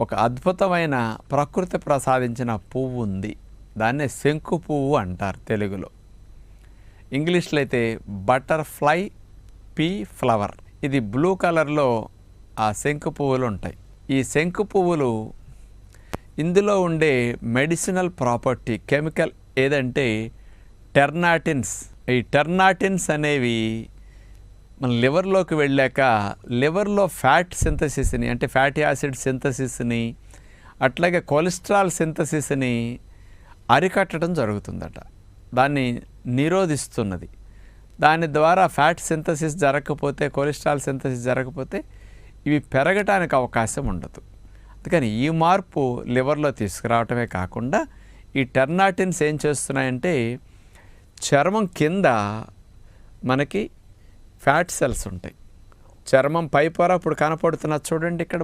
ఒక అద్భుతమైన ప్రకృతి ప్రసాదించిన పువ్వు ఉంది. దాన్నే శంకు పువ్వు అంటారు తెలుగులో. ఇంగ్లీష్లో అయితే బటర్ఫ్లై పీ ఫ్లవర్. ఇది బ్లూ కలర్లో ఆ శంకు పువ్వులు ఉంటాయి. ఈ శంకు పువ్వులు ఇందులో ఉండే మెడిసినల్ ప్రాపర్టీ కెమికల్ ఏదంటే టెర్నాటిన్స్. ఈ టెర్నాటిన్స్ అనేవి మన లివర్లోకి వెళ్ళాక లివర్లో ఫ్యాట్ సింథసిస్ని అంటే ఫ్యాటీ యాసిడ్ సింథసిస్ని అట్లాగే కొలెస్ట్రాల్ సింథసిస్ని అరికట్టడం జరుగుతుందట. దాన్ని నిరోధిస్తున్నది. దాని ద్వారా ఫ్యాట్ సింథసిస్ జరగకపోతే, కొలెస్ట్రాల్ సింథసిస్ జరగకపోతే ఇవి పెరగటానికి అవకాశం ఉండదు. అందుకని ఈ మార్పు లివర్లో తీసుకురావటమే కాకుండా ఈ టెర్నాటిన్స్ ఏం చేస్తున్నాయంటే చర్మం కింద మనకి ఫ్యాట్ సెల్స్ ఉంటాయి. చర్మం పై పొర ఇప్పుడు కనపడుతున్నది చూడండి ఇక్కడ